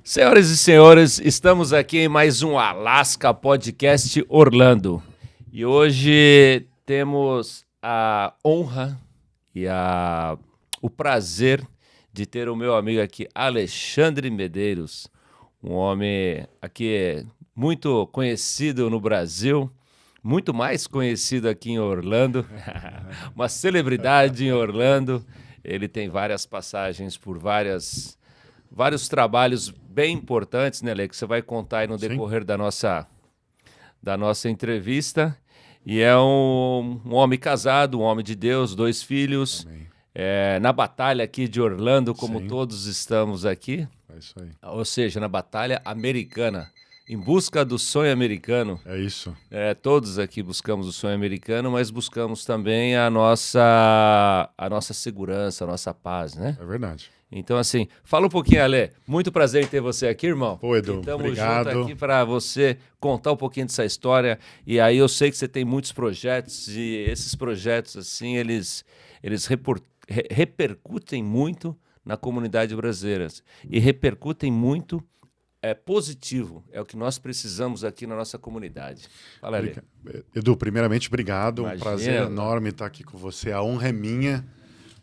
Senhoras e senhores, estamos aqui em mais um Alaska Podcast Orlando. E hoje temos a honra e o prazer de ter o meu amigo aqui, Alexandre Medeiros, um homem aqui muito conhecido no Brasil, muito mais conhecido aqui em Orlando, uma celebridade em Orlando. Ele tem várias passagens por vários trabalhos bem importantes, né, Lê, que você vai contar aí no Sim. decorrer da nossa entrevista. E é um homem casado, um homem de Deus, 2 filhos, Amém. na batalha aqui de Orlando, como Sim. todos estamos aqui, É isso aí. ou seja, na batalha americana, em busca do sonho americano. É isso. Todos aqui buscamos o sonho americano, mas buscamos também a nossa segurança, a nossa paz, né? É verdade. Então, assim, fala um pouquinho, Ale. Muito prazer em ter você aqui, irmão. Pô, Edu, E estamos junto obrigado. aqui para você contar um pouquinho dessa história. E aí eu sei que você tem muitos projetos e esses projetos, assim, eles repercutem muito na comunidade brasileira. E repercutem muito positivo. É o que nós precisamos aqui na nossa comunidade. Fala, Ale. Edu, primeiramente, obrigado. Imagina, Um prazer mano. enorme estar aqui com você. A honra é minha.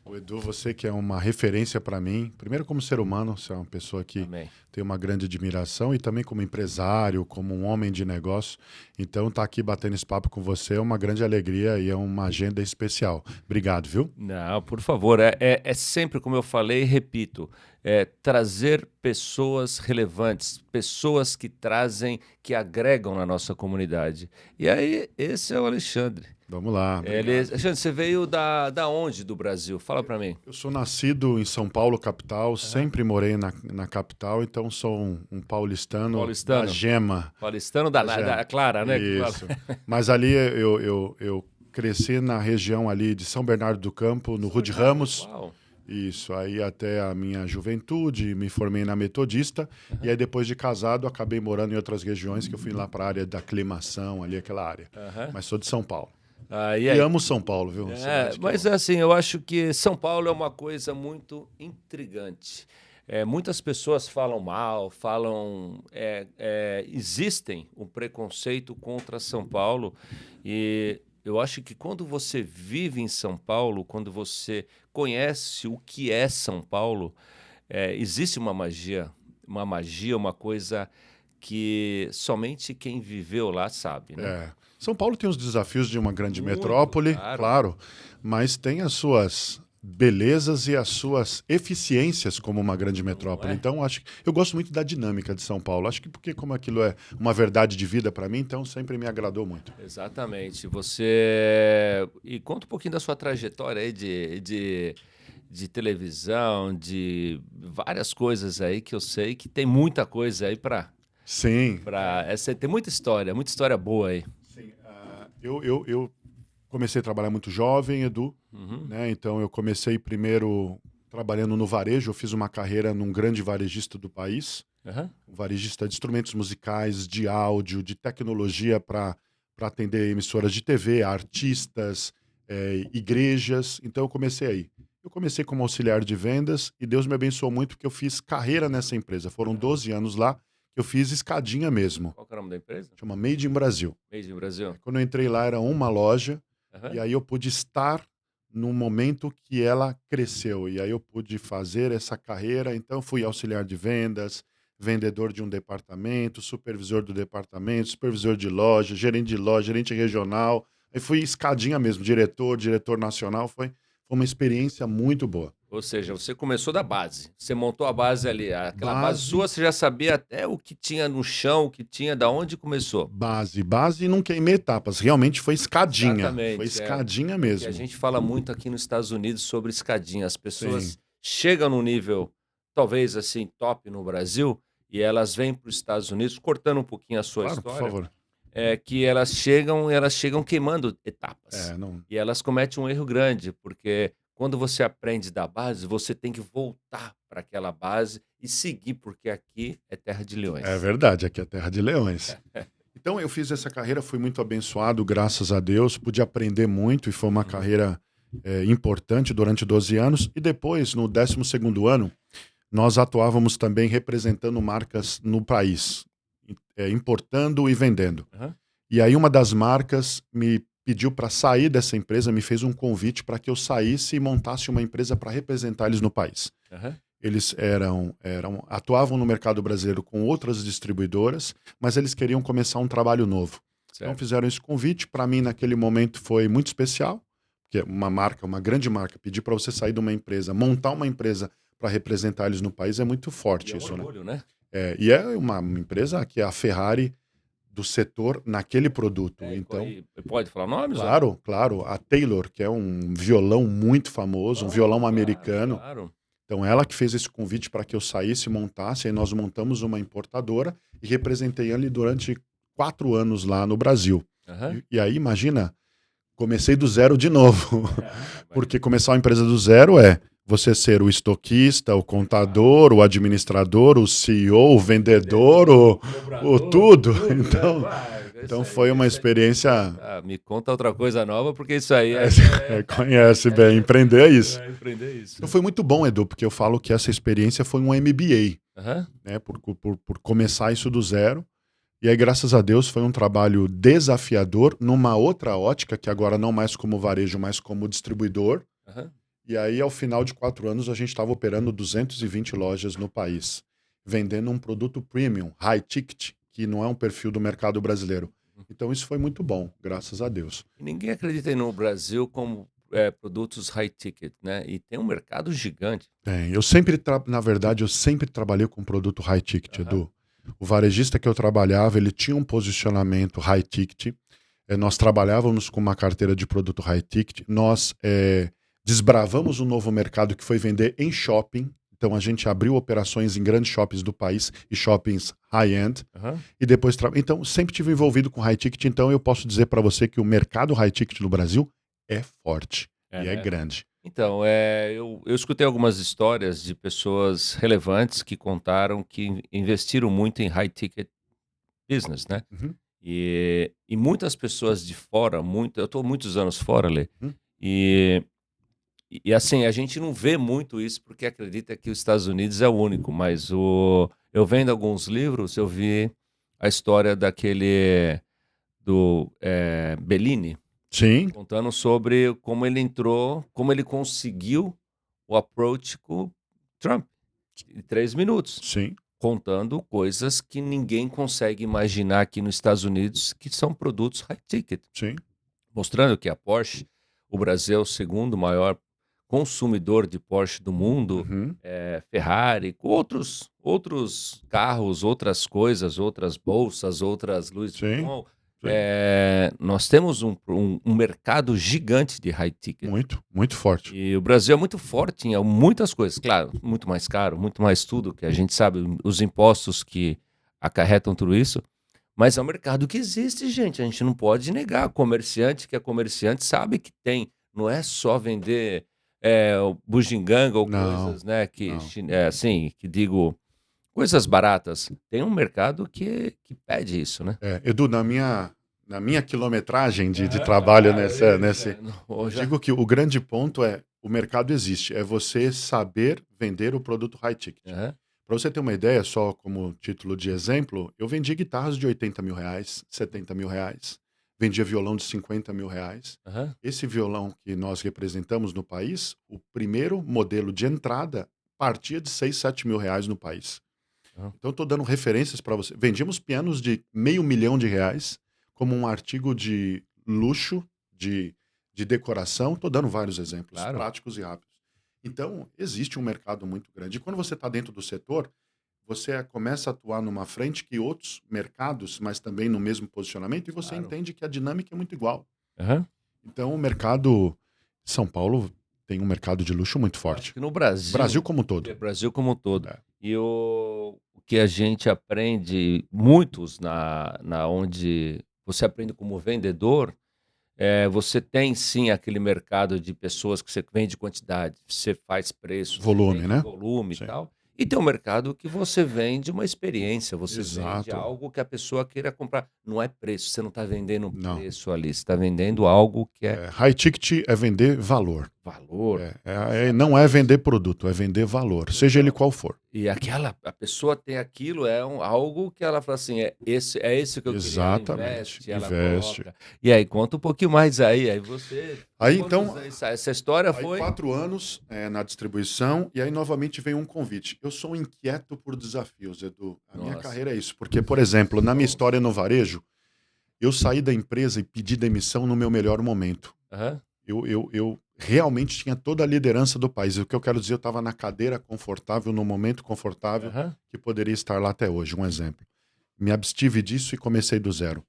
O Edu, você que é uma referência para mim. Primeiro como ser humano, você é uma pessoa que Amém. tem uma grande admiração e também como empresário, como um homem de negócio. Então, estar aqui batendo esse papo com você é uma grande alegria e é uma agenda especial. Obrigado, viu? Não, por favor, é sempre como eu falei e repito, trazer pessoas relevantes, pessoas que trazem, que agregam na nossa comunidade. E aí, esse é o Alexandre. Vamos lá. Alexandre, você veio da onde do Brasil? Fala pra mim. Eu sou nascido em São Paulo, capital, sempre morei na capital, então sou um paulistano, Paulistano. da gema. Paulistano da Clara, né? Isso. Mas ali eu cresci na região ali de São Bernardo do Campo, no Rude Ramos. Uau. Isso, aí até a minha juventude, me formei na Metodista, e aí depois de casado acabei morando em outras regiões, que eu fui lá para a área da aclimação, ali aquela área. Mas sou de São Paulo. E E aí? amo São Paulo, viu? Cidade que Mas eu amo. assim, eu acho que São Paulo é uma coisa muito intrigante. Muitas pessoas falam mal, existem um preconceito contra São Paulo e eu acho que quando você vive em São Paulo, quando você conhece o que é São Paulo, existe uma coisa que somente quem viveu lá sabe, né? São Paulo tem os desafios de uma grande Muito, metrópole, claro. claro, mas tem as suas belezas e as suas eficiências como uma grande metrópole. é? Então, eu gosto muito da dinâmica de São Paulo. Acho que porque como aquilo é uma verdade de vida para mim, então sempre me agradou muito. Exatamente. E conta um pouquinho da sua trajetória aí de televisão, de várias coisas aí que eu sei que tem muita coisa aí Sim. tem muita história boa aí. Sim. Eu comecei a trabalhar muito jovem, Edu, né? Então eu comecei primeiro trabalhando no varejo. Eu fiz uma carreira num grande varejista do país, Aham. um varejista de instrumentos musicais, de áudio, de tecnologia para atender emissoras de TV, artistas, igrejas. Então eu comecei aí. Eu comecei como auxiliar de vendas e Deus me abençoou muito porque eu fiz carreira nessa empresa. Foram 12 anos lá que eu fiz escadinha mesmo. Qual que é o nome da empresa? Chama Made in Brasil. Made in Brasil. Quando eu entrei lá era uma loja Aham. e aí eu pude estar no momento que ela cresceu. E aí eu pude fazer essa carreira. Então, fui auxiliar de vendas, vendedor de um departamento, supervisor do departamento, supervisor de loja, gerente regional. Aí fui escadinha mesmo, diretor nacional. Foi uma experiência muito boa. Ou seja, você começou da base. Você montou a base ali. Aquela base Base, sua, você já sabia até o que tinha no chão, o que tinha, da onde começou. base e não queimei etapas. Realmente foi escadinha. Exatamente, Foi escadinha Que mesmo. a gente fala muito aqui nos Estados Unidos sobre escadinha. As pessoas Sim. chegam num nível, talvez assim, top no Brasil, e elas vêm para os Estados Unidos, cortando um pouquinho a sua Claro, por história, favor. que elas chegam queimando etapas. Não. E elas cometem um erro grande, porque quando você aprende da base, você tem que voltar para aquela base e seguir, porque aqui é terra de leões. É verdade, aqui é terra de leões. Então eu fiz essa carreira, fui muito abençoado, graças a Deus, pude aprender muito e foi uma carreira importante durante 12 anos. E depois, no 12º ano, nós atuávamos também representando marcas no país, importando e vendendo. Aham, E aí uma das marcas me pediu para sair dessa empresa, me fez um convite para que eu saísse e montasse uma empresa para representar eles no país. aham, Eles atuavam no mercado brasileiro com outras distribuidoras, mas eles queriam começar um trabalho novo. Então certo. fizeram esse convite, para mim naquele momento foi muito especial, porque uma marca, uma grande marca, pedir para você sair de uma empresa, montar uma empresa para representar eles no país é muito E forte é um isso, né? orgulho, né? E é uma empresa que é a Ferrari do setor naquele produto. Então, E pode falar nomes ou não? claro, claro, a Taylor, que é um violão muito famoso, um Oh, violão claro, americano. claro. Então, ela que fez esse convite para que eu saísse e montasse, aí nós montamos uma importadora e representei ele durante 4 anos lá no Brasil. Aham. E aí, imagina, comecei do zero de novo. Porque Imagina. começar uma empresa do zero é você ser o estoquista, o contador, o administrador, o CEO, o vendedor, o Dobrador, tudo. tudo, né? Então, Vai, então foi uma isso aí. experiência. Ah, me conta outra coisa nova, porque isso aí Conhece bem, empreender é isso. é empreender isso, Então né? foi muito bom, Edu, porque eu falo que essa experiência foi um MBA, Aham, né? Por começar isso do zero. E aí, graças a Deus, foi um trabalho desafiador numa outra ótica, que agora não mais como varejo, mas como distribuidor. aham. E aí, ao final de 4 anos, a gente estava operando 220 lojas no país, vendendo um produto premium, high ticket, que não é um perfil do mercado brasileiro. Então, isso foi muito bom, graças a Deus. E ninguém acredita no Brasil como produtos high ticket, né? E tem um mercado gigante. Bem, na verdade, eu sempre trabalhei com produto high ticket, Aham, Edu. O varejista que eu trabalhava, ele tinha um posicionamento high ticket. Nós trabalhávamos com uma carteira de produto high ticket. Nós desbravamos um novo mercado que foi vender em shopping. Então a gente abriu operações em grandes shoppings do país e shoppings high-end. aham. E depois, então sempre tive envolvido com high ticket. Então eu posso dizer para você que o mercado high ticket no Brasil é forte É, e é né? grande. Então, eu escutei algumas histórias de pessoas relevantes que contaram que investiram muito em high ticket business, né? Uhum, E muitas pessoas de fora, eu estou muitos anos fora, Lê, uhum. e, e assim, a gente não vê muito isso porque acredita que os Estados Unidos é o único, mas eu vendo alguns livros, eu vi a história do Bellini, Sim, contando sobre como ele entrou, como ele conseguiu o approach com o Trump em 3 minutos, sim, contando coisas que ninguém consegue imaginar aqui nos Estados Unidos, que são produtos high ticket, sim. mostrando que a Porsche, o Brasil é o segundo maior consumidor de Porsche do mundo, Uhum, Ferrari, com outros carros, outras coisas, outras bolsas, outras Louis sim, Vuitton. sim. Nós temos um mercado gigante de high ticket. Muito, muito forte. E o Brasil é muito forte em muitas coisas. Claro, muito mais caro, muito mais tudo, que a gente sabe, os impostos que acarretam tudo isso. Mas é um mercado que existe, gente. A gente não pode negar. Comerciante que é comerciante sabe que tem. Não é só vender o bugiganga ou Não, coisas, né? não. Assim, que digo, coisas baratas. Tem um mercado que pede isso, né? Edu, na minha quilometragem de Aham, trabalho claro, nessa, isso. nesse, eu Já. digo que o grande ponto é o mercado existe, é você saber vender o produto high ticket. Aham, Para você ter uma ideia, só como título de exemplo, eu vendi guitarras de 80 mil reais, 70 mil reais, vendia violão de 50 mil reais. aham, Esse violão que nós representamos no país, o primeiro modelo de entrada partia de 6, 7 mil reais no país. aham. Então, estou dando referências para você. Vendíamos pianos de R$ 500.000 como um artigo de luxo, de decoração. Estou dando vários exemplos Claro. práticos e rápidos. Então, existe um mercado muito grande. E quando você está dentro do setor, você começa a atuar numa frente que outros mercados, mas também no mesmo posicionamento, e você Claro. entende que a dinâmica é muito igual. Aham. Então, o mercado. São Paulo tem um mercado de luxo muito Acho forte. que no Brasil Brasil, como um todo. Brasil como um todo. É. E o que a gente aprende, muitos na onde você aprende como vendedor, você tem sim aquele mercado de pessoas que você vende quantidade, você faz preço, você Volume, vende né? volume e Sim. tal. E tem um mercado que você vende uma experiência, você vende Exato. algo que a pessoa queira comprar. Não é preço, você não está vendendo Não. preço ali, você está vendendo algo que é High ticket é vender valor. valor. Não é vender produto, é vender valor, seja ele qual for. E a pessoa tem aquilo, algo que ela fala assim, é esse que eu queria. Ela Exatamente, ela investe. coloca. E aí, conta um pouquinho mais aí você... Aí, quantos então, anos essa história Aí foi... 4 anos na distribuição e aí novamente veio um convite. Eu sou inquieto por desafios, Edu. A minha Nossa. carreira é isso. Porque, por exemplo, na minha história no varejo, eu saí da empresa e pedi demissão no meu melhor momento. Aham. Eu realmente tinha toda a liderança do país. O que eu quero dizer, eu estava na cadeira confortável, no momento confortável, Aham. que poderia estar lá até hoje. Um exemplo. Me abstive disso e comecei do zero.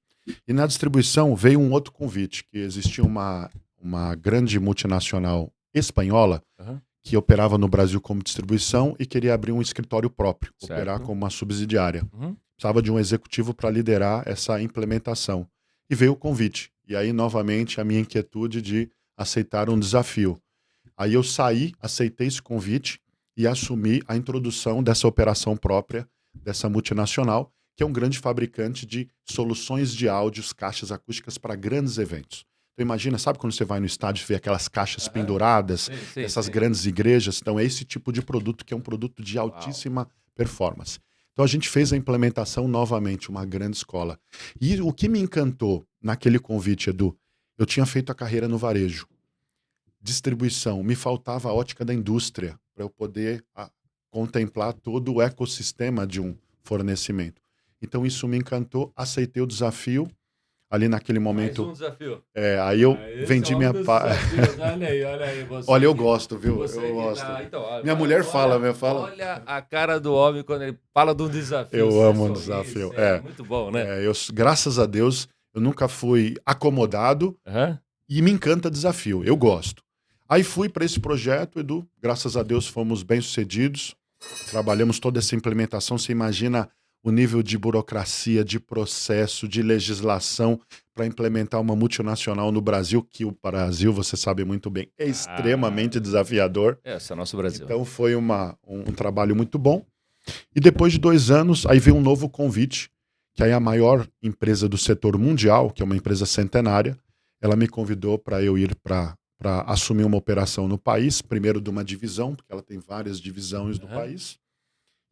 E na distribuição veio um outro convite, que existia uma grande multinacional espanhola Aham. que operava no Brasil como distribuição e queria abrir um escritório próprio, operar Certo. como uma subsidiária. Uhum. Precisava de um executivo para liderar essa implementação. E veio o convite. E aí, novamente, a minha inquietude de aceitar um desafio. Aí eu saí, aceitei esse convite e assumi a introdução dessa operação própria, dessa multinacional, que é um grande fabricante de soluções de áudios, caixas acústicas para grandes eventos. Então imagina, sabe quando você vai no estádio e vê aquelas caixas Aham. penduradas, Sim, essas sim. grandes igrejas? Então é esse tipo de produto que é um produto de altíssima performance. Então a gente fez a implementação novamente, uma grande escola. E o que me encantou naquele convite, Edu, eu tinha feito a carreira no varejo. Distribuição, me faltava a ótica da indústria para eu poder contemplar todo o ecossistema de um fornecimento. Então isso me encantou, aceitei o desafio. Ali naquele Mais momento, um desafio. aí eu Esse é vendi o homem minha dos pa... desafios. Olha aí. Olha, eu gosto, viu? Você Eu que gosto. tá. Então, Minha mulher fala, olha a cara do homem quando ele fala de um desafio. eu Você amo um sorri, desafio. é muito bom, né? Graças a Deus, eu nunca fui acomodado Aham. e me encanta desafio. Eu gosto. Aí fui para esse projeto, Edu. Graças a Deus fomos bem-sucedidos. Trabalhamos toda essa implementação. Você imagina o nível de burocracia, de processo, de legislação para implementar uma multinacional no Brasil, que o Brasil, você sabe muito bem, é extremamente desafiador. Esse é o nosso Brasil. Então foi um trabalho muito bom. E depois de 2 anos, aí veio um novo convite, que aí a maior empresa do setor mundial, que é uma empresa centenária, ela me convidou para eu ir para assumir uma operação no país, primeiro de uma divisão, porque ela tem várias divisões no Aham. país.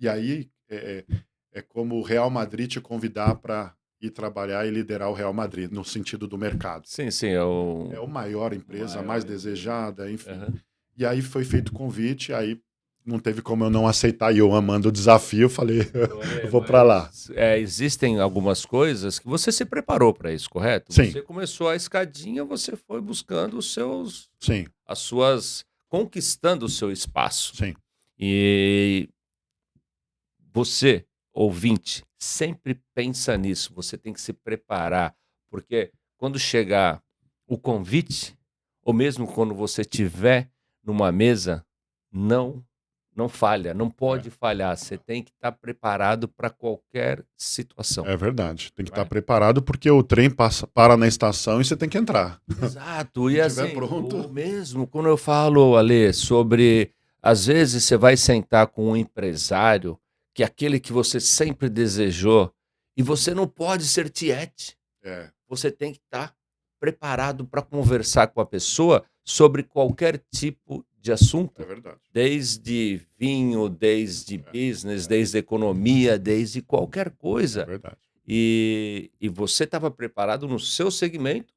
E aí é como o Real Madrid te convidar para ir trabalhar e liderar o Real Madrid, no sentido do mercado. Sim, É a maior empresa, a mais desejada, enfim. Aham. E aí foi feito o convite, aí não teve como eu não aceitar, e eu amando o desafio, falei, eu vou para lá. Existem algumas coisas que você se preparou para isso, correto? Sim. Você começou a escadinha, você foi buscando Sim, conquistando o seu espaço. sim. E você, ouvinte, sempre pensa nisso. Você tem que se preparar, porque quando chegar o convite, ou mesmo quando você estiver numa mesa, não falha, não pode falhar. Você tem que estar preparado para qualquer situação. É verdade. Tem que Não é? estar preparado porque o trem para na estação e você tem que entrar. Exato. E Se tiver assim, pronto. o mesmo quando eu falo, Ale, sobre às vezes você vai sentar com um empresário, que é aquele que você sempre desejou, e você não pode ser tiete. É, Você tem que estar preparado para conversar com a pessoa sobre qualquer tipo de assunto, é verdade. desde vinho, desde business, desde economia, desde qualquer É coisa. verdade. E você estava preparado no seu segmento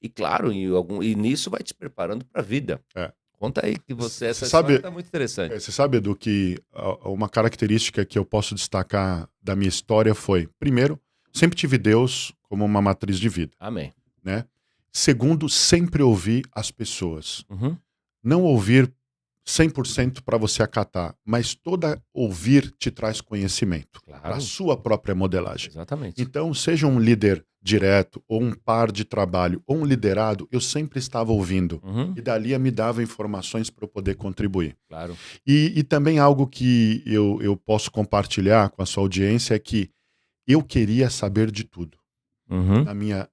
e, claro, e nisso vai te preparando para a vida. É. Conta aí que Você essa história sabe, está muito interessante. você sabe, Edu, que uma característica que eu posso destacar da minha história foi, primeiro, sempre tive Deus como uma matriz de vida, Amém. né? Segundo, sempre ouvir as pessoas. Uhum. Não ouvir 100% para você acatar, mas toda ouvir te traz conhecimento para a Claro, sua própria modelagem. exatamente. Então, seja um líder direto, ou um par de trabalho, ou um liderado, eu sempre estava ouvindo. Uhum. E dali me dava informações para eu poder contribuir. Claro. E também algo que eu posso compartilhar com a sua audiência é que eu queria saber de tudo Uhum.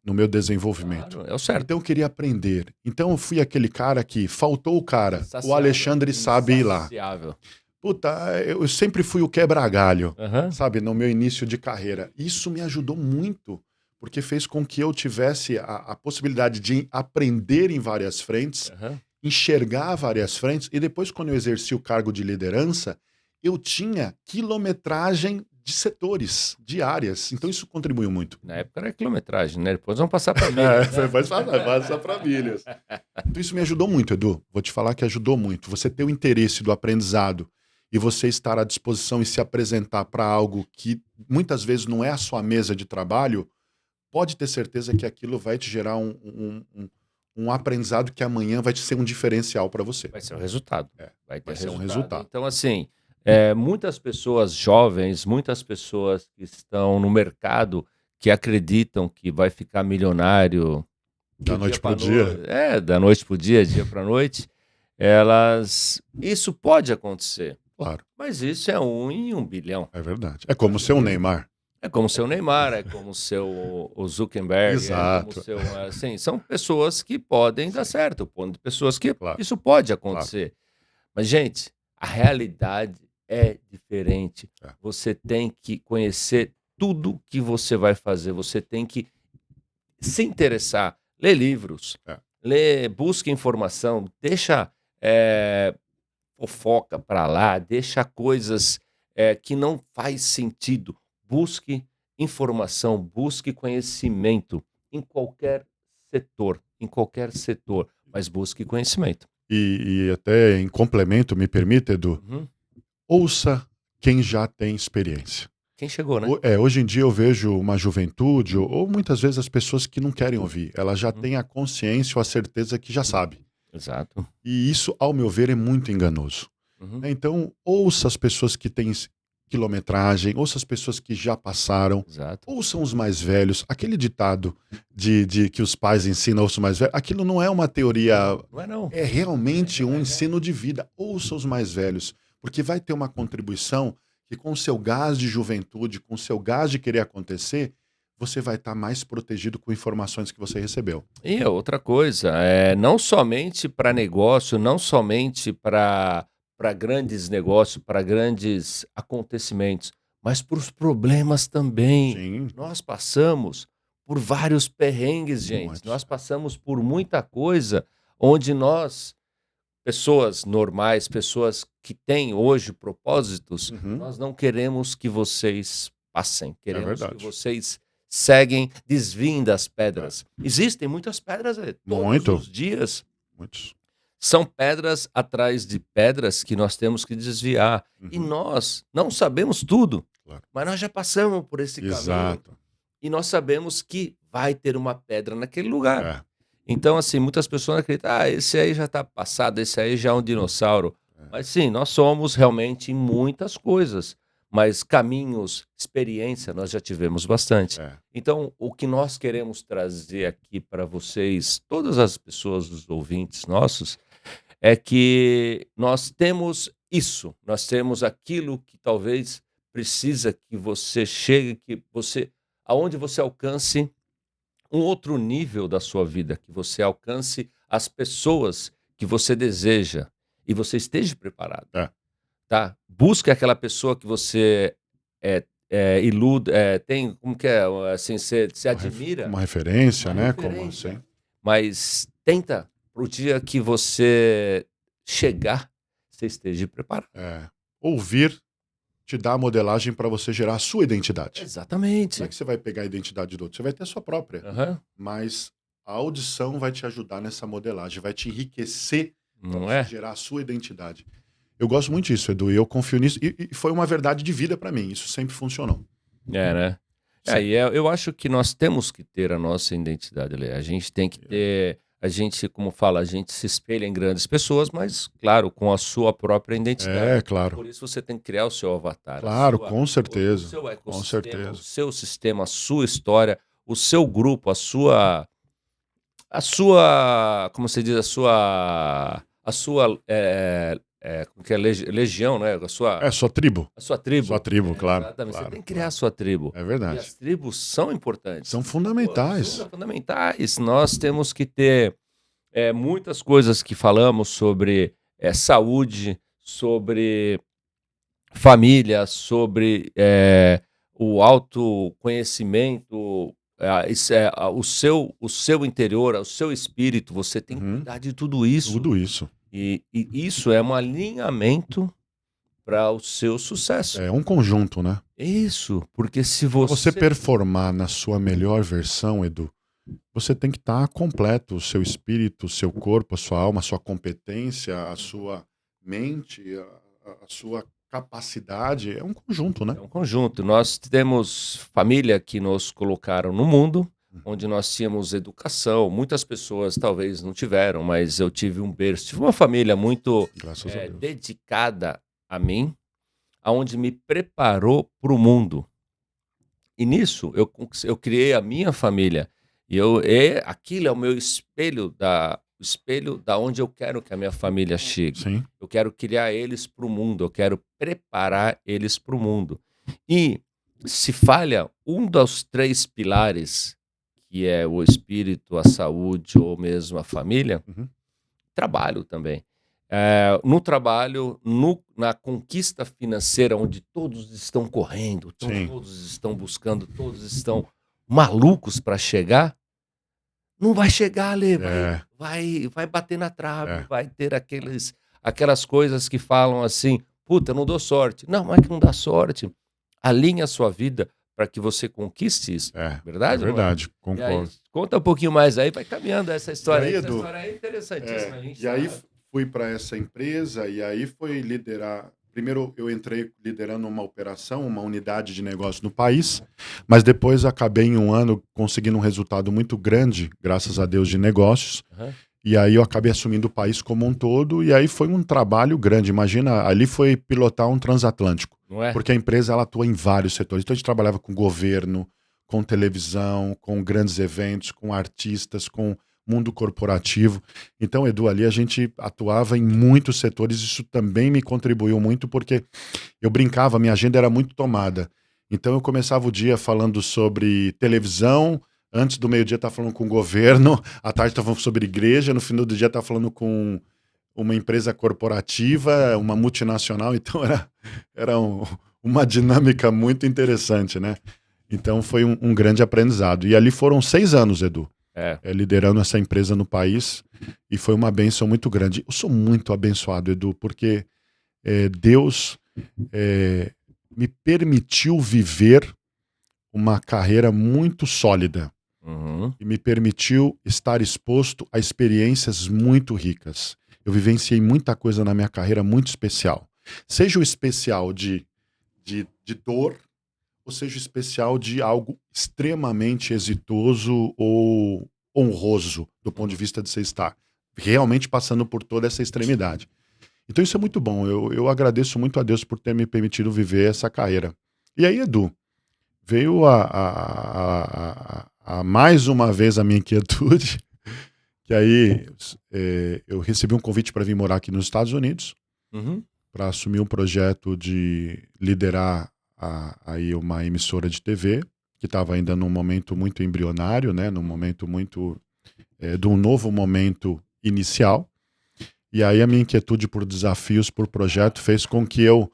no meu desenvolvimento. Claro, é o certo. Então eu queria aprender. Então eu fui aquele cara que faltou o cara. O Insaciável. Alexandre sabe ir lá. Insaciável. Puta, eu sempre fui o quebra-galho, Aham. sabe, no meu início de carreira. Isso me ajudou muito, porque fez com que eu tivesse a possibilidade de aprender em várias frentes, Aham. enxergar várias frentes, e depois, quando eu exerci o cargo de liderança, eu tinha quilometragem de setores, de áreas. Então isso contribuiu muito. Na época era quilometragem, né? Depois vamos passar para milhas, né? Vai passar para milhas. Então isso me ajudou muito, Edu. Vou te falar que ajudou muito. Você ter o interesse do aprendizado e você estar à disposição e se apresentar para algo que muitas vezes não é a sua mesa de trabalho, pode ter certeza que aquilo vai te gerar um aprendizado que amanhã vai te ser um diferencial para você. Vai ser o resultado. É, Vai ter vai ser um resultado. resultado. Então, assim, muitas pessoas jovens, muitas pessoas que estão no mercado que acreditam que vai ficar milionário Da noite pra pro dia. da noite pro dia para noite, elas. Isso pode acontecer, Claro, mas isso é 1 em 1 bilhão. é verdade. É como ser um Neymar. É como o seu Neymar, é como o Zuckerberg, é como Exato. o seu. Assim, são pessoas que podem dar certo, pessoas que Claro. isso pode acontecer. Mas, gente, a realidade é diferente. É. Você tem que conhecer tudo que você vai fazer, você tem que se interessar, ler livros, busque informação, deixa fofoca para lá, deixa coisas que não faz sentido. Busque informação, busque conhecimento em qualquer setor, mas busque conhecimento. E até em complemento, me permite, Edu, ouça quem já tem experiência. Quem chegou, né? Hoje em dia eu vejo uma juventude, ou muitas vezes as pessoas que não querem ouvir, elas já têm a consciência ou a certeza que já sabe. Exato. E isso, ao meu ver, é muito enganoso. Então, ouça as pessoas que têm quilometragem, ouça as pessoas que já passaram, Exato. ouçam os mais velhos. Aquele ditado de que os pais ensinam, ouça os mais velhos, aquilo não é uma teoria, Não é não. é realmente um ensino de vida. Ouça os mais velhos, porque vai ter uma contribuição que com o seu gás de juventude, com o seu gás de querer acontecer, você vai estar mais protegido com informações que você recebeu. E outra coisa, não somente para negócio, não somente para grandes negócios, para grandes acontecimentos, mas para os problemas também. Sim. Nós passamos por vários perrengues, gente. Muitos. Nós passamos por muita coisa onde nós, pessoas normais, pessoas que têm hoje propósitos, nós não queremos que vocês passem. Queremos que verdade. vocês desviem das pedras. Existem muitas pedras todos os dias. Muitos. São pedras atrás de pedras que nós temos que desviar. E nós não sabemos tudo, Claro. mas nós já passamos por esse caminho. Exato. E nós sabemos que vai ter uma pedra naquele lugar. É. Então, assim, muitas pessoas acreditam, esse aí já está passado, esse aí já é um dinossauro. Mas sim, nós somos realmente em muitas coisas. Mas caminhos, experiência, nós já tivemos bastante. Então, o que nós queremos trazer aqui para vocês, todas as pessoas, os ouvintes nossos, é que nós temos isso, nós temos aquilo que talvez precisa que você chegue, aonde você alcance um outro nível da sua vida, que você alcance as pessoas que você deseja e você esteja preparado. Tá? Busque aquela pessoa que você tem, como que é, assim, você admira. Uma referência, Uma né? referência. Como assim? Mas tenta pro dia que você chegar, você esteja preparado. Ouvir te dá a modelagem para você gerar a sua identidade. Exatamente. Não é que você vai pegar a identidade do outro, você vai ter a sua própria. Mas a audição vai te ajudar nessa modelagem, vai te enriquecer para você gerar a sua identidade. Eu gosto muito disso, Edu, e eu confio nisso. E foi uma verdade de vida para mim, isso sempre funcionou. Né? Eu acho que nós temos que ter a nossa identidade, Lê. A gente tem que ter, como fala, a gente se espelha em grandes pessoas, mas, claro, com a sua própria identidade. Claro. Por isso você tem que criar o seu avatar. Claro, com certeza. O seu ecossistema, com certeza. o seu sistema, a sua história, o seu grupo, como se diz, a sua como que é, legião, né? Sua tribo. A sua tribo. Sua tribo, claro. Exatamente. Claro, você tem que criar a sua tribo. É verdade. E as tribos são importantes. São fundamentais. São fundamentais. Nós temos que ter muitas coisas que falamos sobre saúde, sobre família, sobre o autoconhecimento, o seu interior, o seu espírito, você tem que Uhum. cuidar de tudo isso. Tudo isso. E isso é um alinhamento para o seu sucesso. É um conjunto, né? Isso, porque se Para você você... performar na sua melhor versão, Edu, você tem que estar completo, o seu espírito, o seu corpo, a sua alma, a sua competência, a sua mente, a sua capacidade. É um conjunto, né? É um conjunto. Nós temos família que nos colocaram no mundo, onde nós tínhamos educação. Muitas pessoas talvez não tiveram, mas eu tive um berço. Tive uma família muito Graças a Deus. dedicada a mim, aonde me preparou para o mundo. E nisso eu criei a minha família. Aquilo é o meu espelho o espelho da onde eu quero que a minha família chegue. Sim. Eu quero criar eles para o mundo, eu quero preparar eles para o mundo. E se falha um dos 3 pilares, que é o espírito, a saúde ou mesmo a família, Uhum. trabalho também. No trabalho, na conquista financeira, onde todos estão correndo, Sim. todos estão buscando, todos estão malucos para chegar, não vai chegar, Lê, É. vai bater na trave, É. vai ter aquelas coisas que falam assim, puta, não dou sorte. Não é que não dá sorte. Alinha a sua vida para que você conquiste isso. É Verdade, não é? verdade, E aí, concordo. conta um pouquinho mais aí, vai caminhando essa história. E aí, Essa Edu? história é interessantíssima. A gente E aí tá- fui para essa empresa e aí foi liderar. Primeiro eu entrei liderando uma operação, uma unidade de negócio no país, mas depois acabei em um ano conseguindo um resultado muito grande, graças a Deus, de negócios. Aham. E aí eu acabei assumindo o país como um todo e aí foi um trabalho grande. Imagina, ali foi pilotar um transatlântico, Não é? porque a empresa ela atua em vários setores. Então a gente trabalhava com governo, com televisão, com grandes eventos, com artistas, com mundo corporativo. Então, Edu, ali a gente atuava em muitos setores. Isso também me contribuiu muito porque eu brincava, minha agenda era muito tomada. Então eu começava o dia falando sobre televisão, antes do meio-dia estava falando com o governo, à tarde estava falando sobre igreja, no final do dia estava falando com uma empresa corporativa, uma multinacional, então era uma dinâmica muito interessante, né? Então foi um grande aprendizado. E ali foram 6 anos, Edu, liderando essa empresa no país, e foi uma bênção muito grande. Eu sou muito abençoado, Edu, porque Deus me permitiu viver uma carreira muito sólida Uhum. e me permitiu estar exposto a experiências muito ricas. Eu vivenciei muita coisa na minha carreira muito especial. Seja o especial de dor, ou seja o especial de algo extremamente exitoso ou honroso do ponto de vista de você estar realmente passando por toda essa extremidade. Então isso é muito bom. Eu agradeço muito a Deus por ter me permitido viver essa carreira. E aí, Edu, veio a mais uma vez a minha inquietude, que aí eu recebi um convite para vir morar aqui nos Estados Unidos, Uhum. para assumir um projeto de liderar aí uma emissora de TV, que estava ainda num momento muito embrionário, né, num momento muito de um novo momento inicial. E aí a minha inquietude por desafios, por projeto, fez com que eu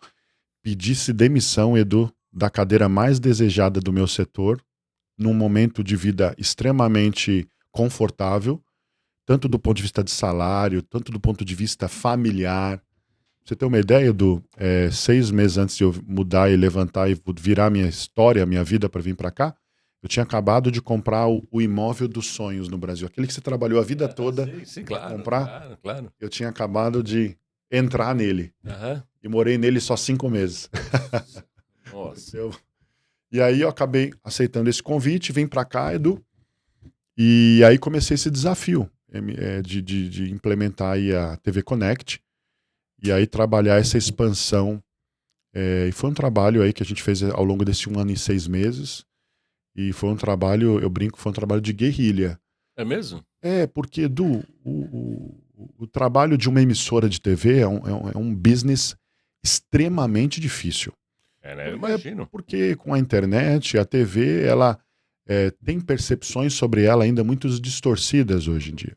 pedisse demissão, Edu, da cadeira mais desejada do meu setor, num momento de vida extremamente confortável, tanto do ponto de vista de salário, tanto do ponto de vista familiar. Pra você ter uma ideia, Edu, 6 meses antes de eu mudar e levantar e virar minha história, minha vida para vir para cá, eu tinha acabado de comprar o imóvel dos sonhos no Brasil. Aquele que você trabalhou a vida toda Sim, para claro, comprar. claro. Eu tinha acabado de entrar nele. Aham. E morei nele só 5 meses. Nossa. E aí eu acabei aceitando esse convite, vim para cá, Edu, e aí comecei esse desafio de implementar aí a TV Connect e aí trabalhar essa expansão. E foi um trabalho aí que a gente fez ao longo desse 1 ano e 6 meses. E foi um trabalho, eu brinco, foi um trabalho de guerrilha. É mesmo? Porque, Edu, o trabalho de uma emissora de TV é um business extremamente difícil. Né? Eu imagino. Porque com a internet, a TV, ela tem percepções sobre ela ainda muito distorcidas hoje em dia.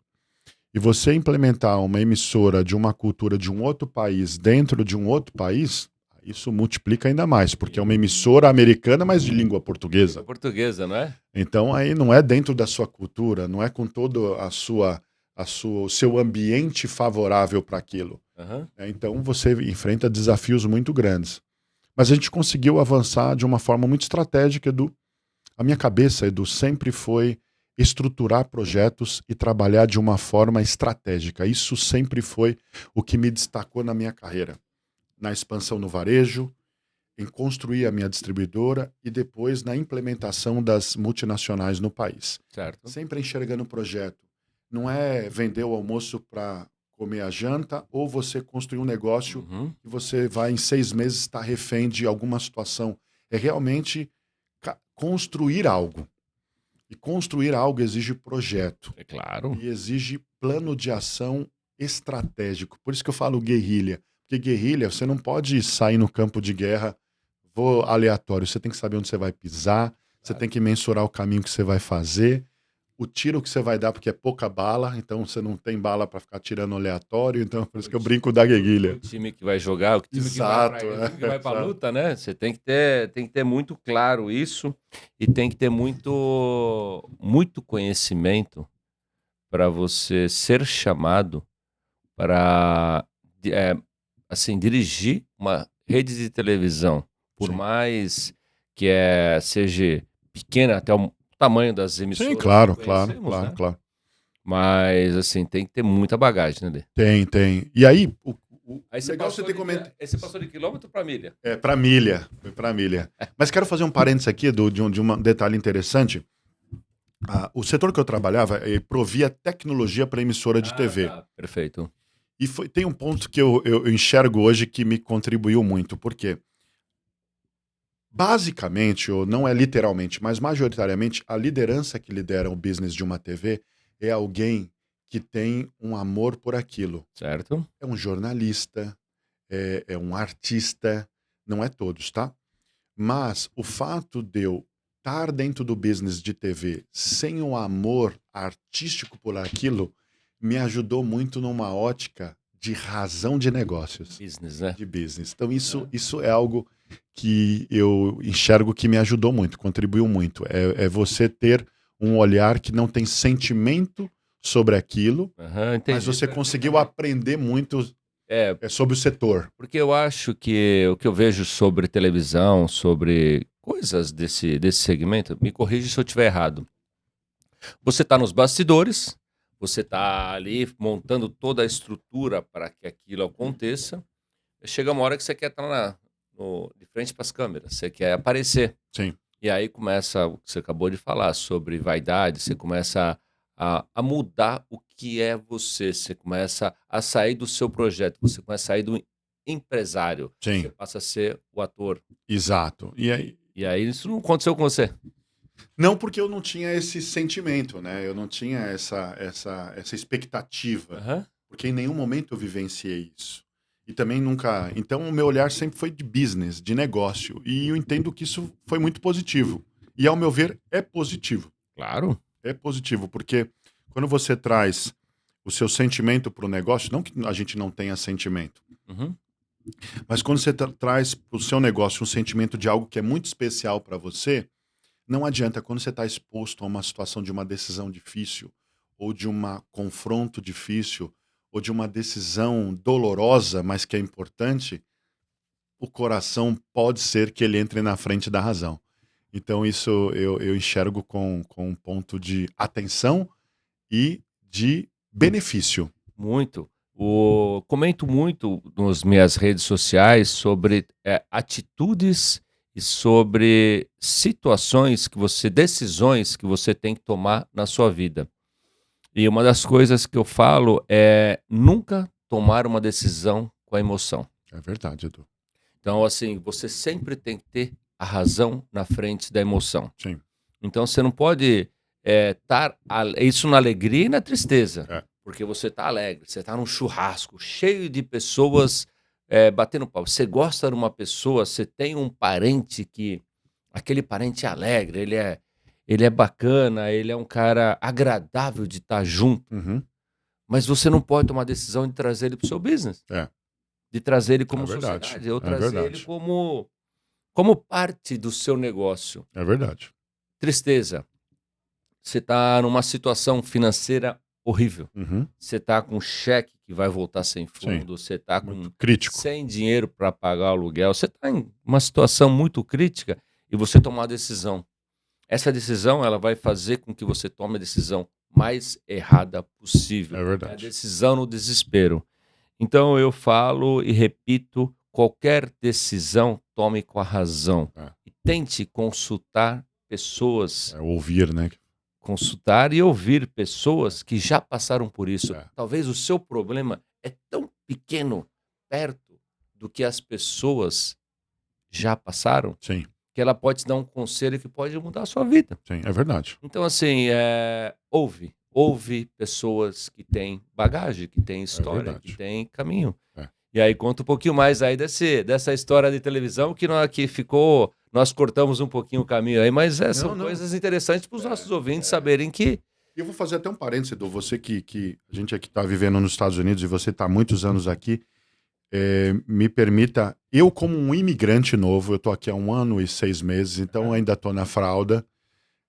E você implementar uma emissora de uma cultura de um outro país dentro de um outro país, isso multiplica ainda mais, porque é uma emissora americana, mas de língua portuguesa. Portuguesa, não é? Então aí não é dentro da sua cultura, não é com todo o seu ambiente favorável para aquilo. Aham. Então você enfrenta desafios muito grandes. Mas a gente conseguiu avançar de uma forma muito estratégica, Edu. A minha cabeça, Edu, sempre foi estruturar projetos e trabalhar de uma forma estratégica. Isso sempre foi o que me destacou na minha carreira. Na expansão no varejo, em construir a minha distribuidora e depois na implementação das multinacionais no país. Certo. Sempre enxergando o projeto. Não é vender o almoço para comer a janta ou você construir um negócio Uhum. que você vai em 6 meses estar refém de alguma situação. É realmente construir algo. E construir algo exige projeto. É claro. E exige plano de ação estratégico. Por isso que eu falo guerrilha. Porque guerrilha, você não pode sair no campo de guerra, vou aleatório. Você tem que saber onde você vai pisar, você tem que mensurar o caminho que você vai fazer, o tiro que você vai dar, porque é pouca bala, então você não tem bala para ficar tirando aleatório. Então, por isso que eu brinco da guerrilha. O time que vai jogar, o time Exato, que vai para a exato. luta, né? Você tem que ter muito claro isso e tem que ter muito conhecimento para você ser chamado para assim, dirigir uma rede de televisão, por Sim. mais que seja pequena, até o tamanho das emissoras Sim, claro, que claro, conhecemos, claro, né? claro. Mas, assim, tem que ter muita bagagem, né, Lê? Tem. E aí, Aí você legal passou você ter de, comentado. aí você passou de quilômetro para milha. É, pra milha. Foi pra milha. Mas quero fazer um parênteses aqui, Edu, de um detalhe interessante. O setor que eu trabalhava provia tecnologia para emissora de TV. Tá. Perfeito. E tem um ponto que eu enxergo hoje que me contribuiu muito. Por quê? Basicamente, ou não é literalmente, mas majoritariamente, a liderança que lidera o business de uma TV é alguém que tem um amor por aquilo. Certo? É um jornalista, é um artista, não é todos, tá? Mas o fato de eu estar dentro do business de TV sem o amor artístico por aquilo me ajudou muito numa ótica de razão de negócios, Business, né? de business. Então isso é algo que eu enxergo que me ajudou muito, contribuiu muito. É você ter um olhar que não tem sentimento sobre aquilo, Aham, mas entendi você conseguiu aprender muito É, sobre o setor. porque eu acho que o que eu vejo sobre televisão, sobre coisas desse segmento, me corrija se eu estiver errado. Você está nos bastidores, você está ali montando toda a estrutura para que aquilo aconteça. Chega uma hora que você quer estar de frente para as câmeras, você quer aparecer. Sim, E aí começa o que você acabou de falar sobre vaidade, você começa a mudar o que é você, você começa a sair do seu projeto, você começa a sair do empresário, você sim, passa a ser o ator. exato. E aí, E aí isso não aconteceu com você. não porque eu não tinha esse sentimento, né? Eu não tinha essa expectativa, Aham. porque em nenhum momento eu vivenciei isso. E também nunca. Então, o meu olhar sempre foi de business, de negócio. E eu entendo que isso foi muito positivo. E, ao meu ver, é positivo. Claro. É positivo, porque quando você traz o seu sentimento para o negócio, não que a gente não tenha sentimento, Uhum. mas quando você traz para o seu negócio um sentimento de algo que é muito especial para você, não adianta, quando você está exposto a uma situação de uma decisão difícil, ou de um confronto difícil, ou de uma decisão dolorosa, mas que é importante, o coração pode ser que ele entre na frente da razão. Então, isso eu enxergo com um ponto de atenção e de benefício. Muito. Comento muito nas minhas redes sociais sobre atitudes e sobre decisões que você tem que tomar na sua vida. E uma das coisas que eu falo é nunca tomar uma decisão com a emoção. É verdade, Edu. Então, assim, você sempre tem que ter a razão na frente da emoção. Sim. Então, você não pode estar isso na alegria e na tristeza, É. porque você está alegre, você está num churrasco cheio de pessoas batendo pau. Você gosta de uma pessoa, você tem um parente que aquele parente é alegre, ele é bacana, ele é um cara agradável de estar junto, Uhum. mas você não pode tomar a decisão de trazer ele para o seu business. É. de trazer ele É como verdade. sociedade, eu É trazer ele verdade. como parte do seu negócio. É verdade. Tristeza. Você está numa situação financeira horrível. Uhum. Você está com cheque que vai voltar sem Sim. fundo, você está Muito com crítico. sem dinheiro para pagar o aluguel, você está em uma situação muito crítica e você tomar uma decisão. Essa decisão ela vai fazer com que você tome a decisão mais errada possível. É É a verdade. decisão no desespero. Então eu falo e repito, qualquer decisão tome com a razão. É. E tente consultar pessoas, É ouvir, né? consultar e ouvir pessoas que já passaram por isso. É. Talvez o seu problema é tão pequeno perto do que as pessoas já passaram, Sim, que ela pode te dar um conselho que pode mudar a sua vida. sim, é verdade. Então, assim, ouve pessoas que têm bagagem, que têm história, que verdade. têm caminho. É. E aí conta um pouquinho mais aí dessa história de televisão que ficou, nós cortamos um pouquinho o caminho aí, mas são Não. coisas interessantes para os nossos ouvintes saberem que E eu vou fazer até um parênteses, Edu. Você que a gente aqui está vivendo nos Estados Unidos e você está há muitos anos aqui, me permita, eu como um imigrante novo, eu estou aqui há 1 ano e 6 meses, então ainda estou na fralda,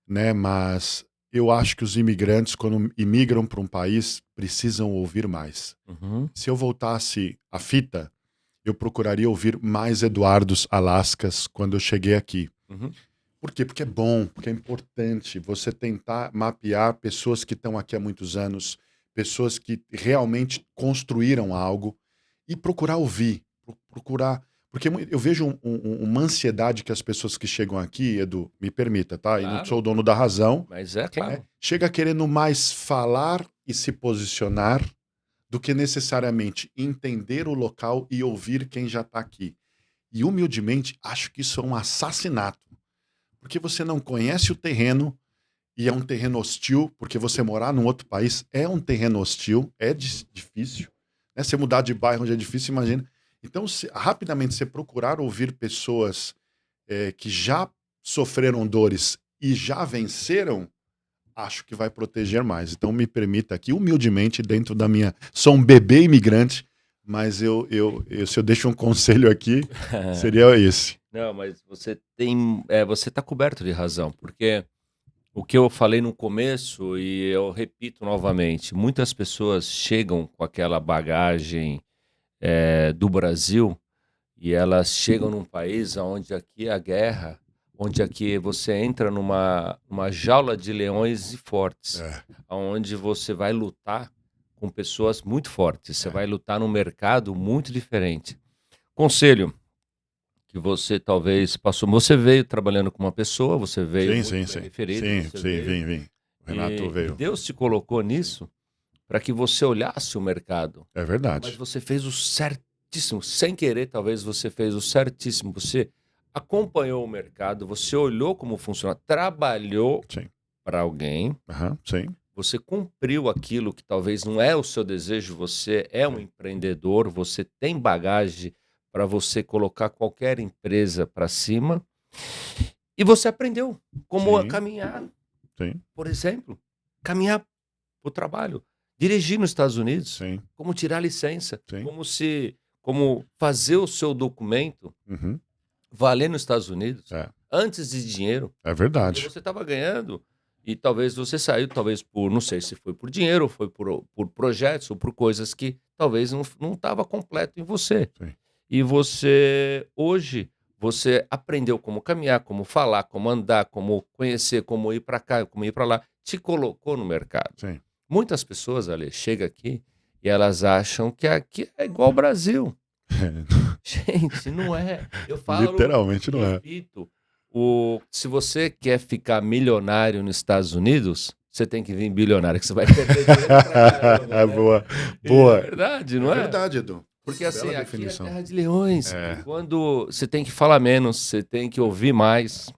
né? Mas eu acho que os imigrantes, quando imigram para um país, precisam ouvir mais. Uhum, Se eu voltasse a fita, eu procuraria ouvir mais Eduardos Alascas quando eu cheguei aqui. uhum. Por quê? Porque é bom, porque é importante você tentar mapear pessoas que estão aqui há muitos anos, pessoas que realmente construíram algo e procurar ouvir, procurar. Porque eu vejo uma ansiedade que as pessoas que chegam aqui, Edu, me permita, tá? E não Claro. sou o dono da razão, Mas é claro. chega querendo mais falar e se posicionar do que necessariamente entender o local e ouvir quem já está aqui. E humildemente, acho que isso é um assassinato. Porque você não conhece o terreno e é um terreno hostil, porque você morar num outro país é um terreno hostil, é difícil. Né? Você mudar de bairro onde é difícil, imagina. Então, rapidamente, você procurar ouvir pessoas que já sofreram dores e já venceram, acho que vai proteger mais. Então, me permita aqui, humildemente, dentro da minha. Sou um bebê imigrante, mas se eu deixo um conselho aqui, seria esse. Não, mas você está coberto de razão, porque o que eu falei no começo e eu repito novamente, muitas pessoas chegam com aquela bagagem do Brasil e elas chegam num país onde aqui a guerra, onde aqui você entra numa jaula de leões e fortes, É, onde você vai lutar com pessoas muito fortes, você É. vai lutar num mercado muito diferente. Conselho que você talvez passou, você veio trabalhando com uma pessoa, você veio muito bem referido, você veio, Vim. O Renato e veio. Deus te colocou nisso para que você olhasse o mercado. É Mas verdade. você fez o certíssimo, sem querer, talvez você fez o certíssimo. Você acompanhou o mercado, você olhou como funciona, trabalhou Sim. para alguém, Aham, sim. você cumpriu aquilo que talvez não é o seu desejo, você é um empreendedor, você tem bagagem para você colocar qualquer empresa para cima e você aprendeu como Sim. caminhar, Sim. por exemplo, caminhar para o trabalho, dirigir nos Estados Unidos, Sim. como tirar licença, Sim. como fazer o seu documento Uhum. valer nos Estados Unidos É. antes de dinheiro. É Porque verdade. você estava ganhando e talvez você saiu, talvez por, não sei se foi por dinheiro, ou foi por projetos, ou por coisas que talvez não estava completo em você. Sim. E hoje, você aprendeu como caminhar, como falar, como andar, como conhecer, como ir para cá, como ir para lá, te colocou no mercado. Sim. Muitas pessoas, Ale, chegam aqui e elas acham que aqui é igual ao Brasil. Gente, não é. Eu falo, Literalmente não é. repito, se você quer ficar milionário nos Estados Unidos, você tem que vir bilionário, que você vai perder dinheiro pra caramba, né? Boa. É Boa. verdade, não é? verdade, Edu. Porque assim, Bela aqui é definição. terra de leões. É. Quando você tem que falar menos, você tem que ouvir mais,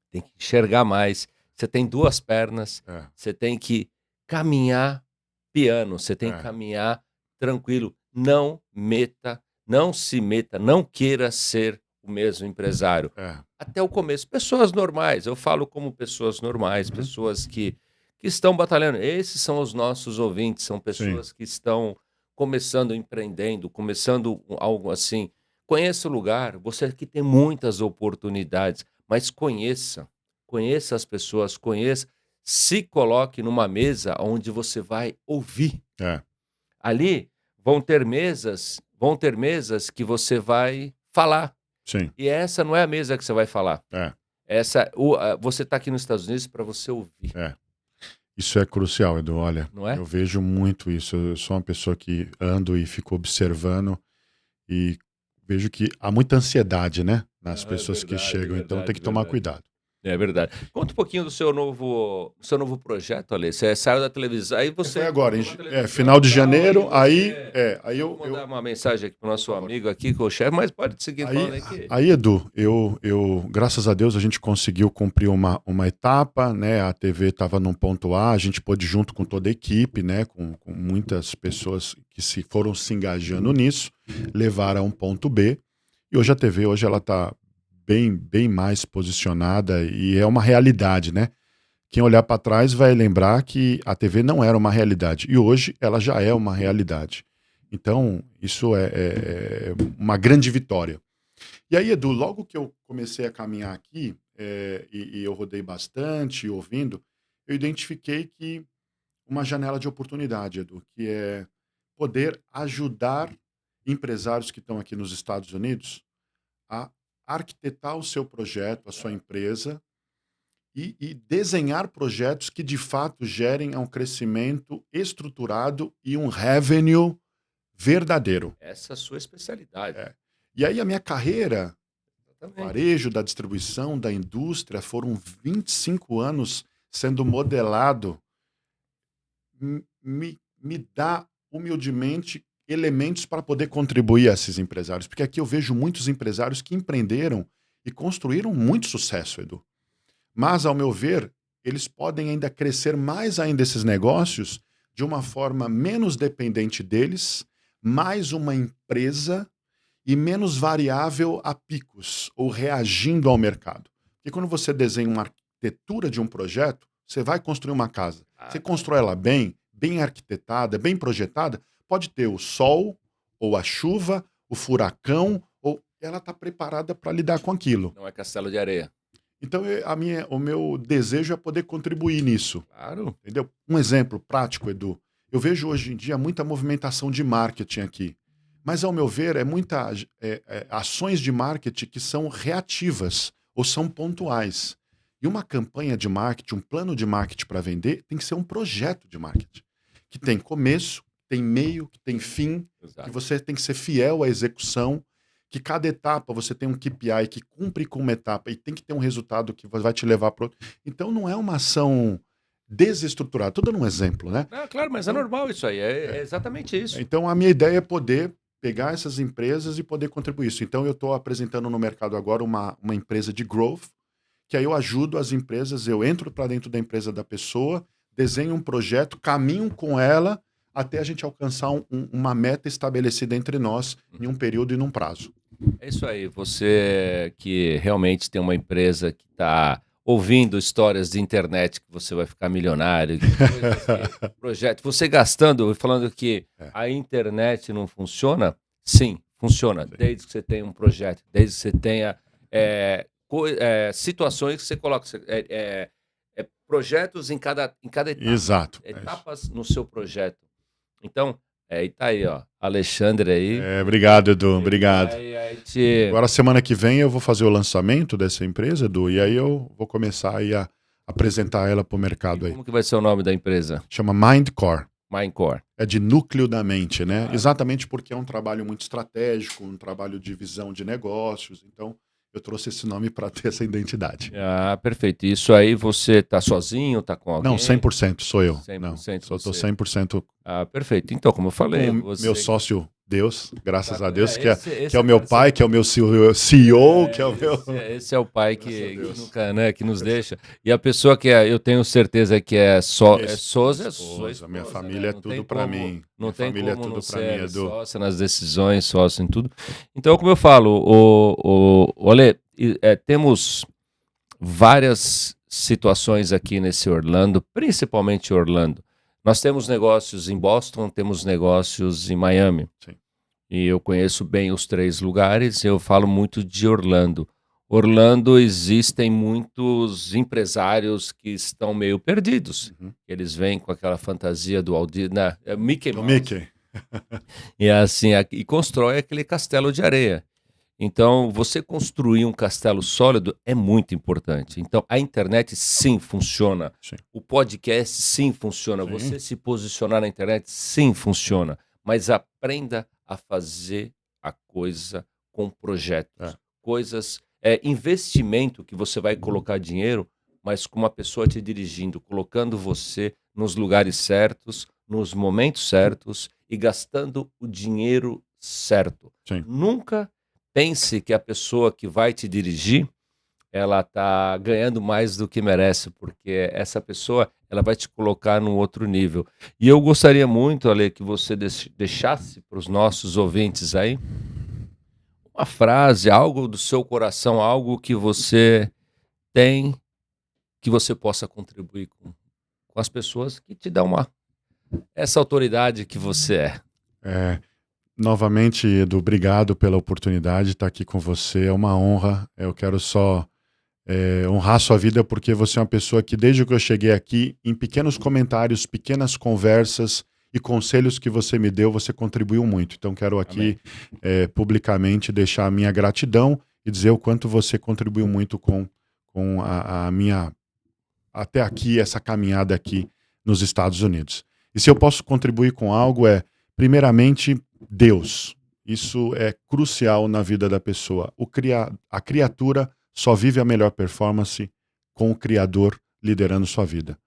tem que enxergar mais, você tem 2 pernas, É. você tem que caminhar piano, você tem que É. caminhar tranquilo. Não se meta, não queira ser o mesmo empresário. É. Até o começo. Pessoas normais, eu falo como pessoas normais, Uhum. pessoas que estão batalhando. Esses são os nossos ouvintes, são pessoas que estão começando, empreendendo, começando algo assim, conheça o lugar. Você aqui tem muitas oportunidades, mas conheça as pessoas, se coloque numa mesa onde você vai ouvir. É, Ali vão ter mesas que você vai falar. sim, E essa não é a mesa que você vai falar. é, Você está aqui nos Estados Unidos para você ouvir, é. Isso é crucial, Edu. Olha, não é? eu vejo muito isso. Eu sou uma pessoa que ando e fico observando e vejo que há muita ansiedade, né, nas Ah, é pessoas que verdade, chegam. Então tem verdade, que tomar verdade. cuidado. É verdade. Conta um pouquinho do seu novo projeto, Ale. Você saiu da televisão, aí Foi você agora, entrou na televisão final e de tal, janeiro. Aí Vou eu mandar uma mensagem aqui pro por nosso favor. amigo aqui, com o chefe, mas pode seguir Aí, falando aí que... aí, Edu, graças a Deus, a gente conseguiu cumprir uma etapa, né? A TV estava num ponto A, a gente pôde, junto com toda a equipe, né? Com muitas pessoas que foram se engajando nisso, levar a um ponto B. E hoje a TV, hoje ela está bem mais posicionada e é uma realidade, né? Quem olhar para trás vai lembrar que a TV não era uma realidade e hoje ela já é uma realidade. Então, isso é uma grande vitória. E aí, Edu, logo que eu comecei a caminhar aqui, e eu rodei bastante, ouvindo, eu identifiquei que uma janela de oportunidade, Edu, que é poder ajudar empresários que estão aqui nos Estados Unidos a arquitetar o seu projeto, a sua empresa, e desenhar projetos que de fato gerem um crescimento estruturado e um revenue verdadeiro. Essa é a sua especialidade. É. E aí a minha carreira, Exatamente. varejo, da distribuição, da indústria, foram 25 anos sendo modelado, me dá humildemente elementos para poder contribuir a esses empresários. Porque aqui eu vejo muitos empresários que empreenderam e construíram muito sucesso, Edu. Mas, ao meu ver, eles podem ainda crescer mais ainda esses negócios de uma forma menos dependente deles, mais uma empresa e menos variável a picos ou reagindo ao mercado. Porque quando você desenha uma arquitetura de um projeto, você vai construir uma casa. Você constrói ela bem arquitetada, bem projetada, pode ter o sol ou a chuva, o furacão, ou ela está preparada para lidar com aquilo. Não é castelo de areia. Então, o meu desejo é poder contribuir nisso. Claro. Entendeu? Um exemplo prático, Edu. Eu vejo hoje em dia muita movimentação de marketing aqui. Mas, ao meu ver, ações de marketing que são reativas ou são pontuais. E uma campanha de marketing, um plano de marketing para vender, tem que ser um projeto de marketing. Que tem começo, tem meio, que tem fim, Exato. que você tem que ser fiel à execução, que cada etapa você tem um KPI que cumpre com uma etapa e tem que ter um resultado que vai te levar para outro. Então não é uma ação desestruturada. Estou dando um exemplo, né? Não, claro, mas é Então, normal isso aí. É exatamente isso. então a minha ideia é poder pegar essas empresas e poder contribuir isso. Então eu estou apresentando no mercado agora uma empresa de growth, que aí eu ajudo as empresas, eu entro para dentro da empresa da pessoa, desenho um projeto, caminho com ela até a gente alcançar uma meta estabelecida entre nós em um período e num prazo. É isso aí. Você que realmente tem uma empresa que está ouvindo histórias de internet que você vai ficar milionário, que coisas projeto. Você gastando, falando que a internet não funciona? Sim, funciona. Desde que você tenha um projeto, desde que você tenha situações que você coloca. Projetos em cada etapa. Exato. Etapas no seu projeto. Então, e tá aí, ó. Alexandre aí. Obrigado, Edu. Obrigado. Aí Agora, semana que vem, eu vou fazer o lançamento dessa empresa, Edu, e aí eu vou começar aí a apresentar ela para o mercado aí. Como que vai ser o nome da empresa? Chama Mindcore. Mindcore. É de núcleo da mente, né? Exatamente porque é um trabalho muito estratégico, um trabalho de visão de negócios. Então, eu trouxe esse nome para ter essa identidade. Ah, perfeito. Isso aí você tá sozinho, tá com alguém? Não, 100% sou eu. 100% Não, só tô você. 100% Ah, perfeito. Então, como eu falei, com você... meu sócio Deus, graças Tá, a Deus, esse que é o meu pai, que é o meu CEO, que é o meu... Esse é o pai Graças a que Deus. nunca, né, que nos deixa. E a pessoa que eu tenho certeza que é sócia, é sua esposa, minha né? família é Não tudo tem para como- mim. Não Minha tem família é como não tudo para ser mim, Edu. sócia nas decisões, sócio em tudo. Então, como eu falo, olha, temos várias situações aqui nesse Orlando, principalmente Orlando. Nós temos negócios em Boston, temos negócios em Miami. Sim. E eu conheço bem os 3 lugares. Eu falo muito de Orlando. Orlando existem muitos empresários que estão meio perdidos. Uhum. Eles vêm com aquela fantasia do Walt Disney, Mickey Do Mouse. Mickey. E assim, e constrói aquele castelo de areia. Então, você construir um castelo sólido é muito importante. Então, a internet sim funciona. Sim. O podcast sim funciona. Sim. Você se posicionar na internet sim funciona. Mas aprenda a fazer a coisa com projetos. Coisas, investimento que você vai colocar dinheiro, mas com uma pessoa te dirigindo, colocando você nos lugares certos, nos momentos certos e gastando o dinheiro certo. Sim. Nunca pense que a pessoa que vai te dirigir, ela está ganhando mais do que merece, porque essa pessoa ela vai te colocar num outro nível. E eu gostaria muito, Ale, que você deixasse para os nossos ouvintes aí uma frase, algo do seu coração, algo que você tem, que você possa contribuir com as pessoas que te dão essa autoridade que você é. Novamente, Edu, obrigado pela oportunidade de estar aqui com você. É uma honra. Eu quero só honrar sua vida, porque você é uma pessoa que, desde que eu cheguei aqui, em pequenos comentários, pequenas conversas e conselhos que você me deu, você contribuiu muito. Então, quero aqui publicamente deixar a minha gratidão e dizer o quanto você contribuiu muito com a minha, até aqui, essa caminhada aqui nos Estados Unidos. E se eu posso contribuir com algo primeiramente, Deus. Isso é crucial na vida da pessoa. A criatura só vive a melhor performance com o Criador liderando sua vida.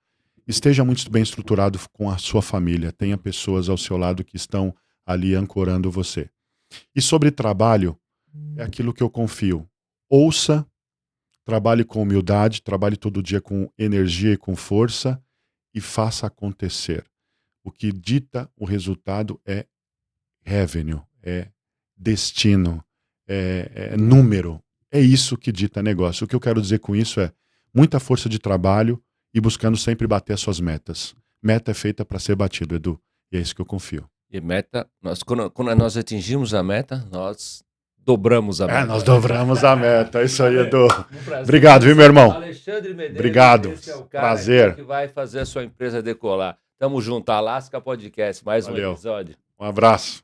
Esteja muito bem estruturado com a sua família. Tenha pessoas ao seu lado que estão ali ancorando você. E sobre trabalho, é aquilo que eu confio. Ouça, trabalhe com humildade, trabalhe todo dia com energia e com força e faça acontecer. O que dita o resultado é revenue, é destino, é número. É isso que dita negócio. O que eu quero dizer com isso é muita força de trabalho e buscando sempre bater as suas metas. Meta é feita para ser batido, Edu. E é isso que eu confio. E meta, quando nós atingimos a meta, nós dobramos a meta. Nós dobramos a meta. É isso aí, Edu. Obrigado, viu, meu irmão? Alexandre Medeiros, obrigado. Esse é o cara Prazer. que vai fazer a sua empresa decolar. Tamo junto, Alaska Podcast, mais um episódio. Um abraço.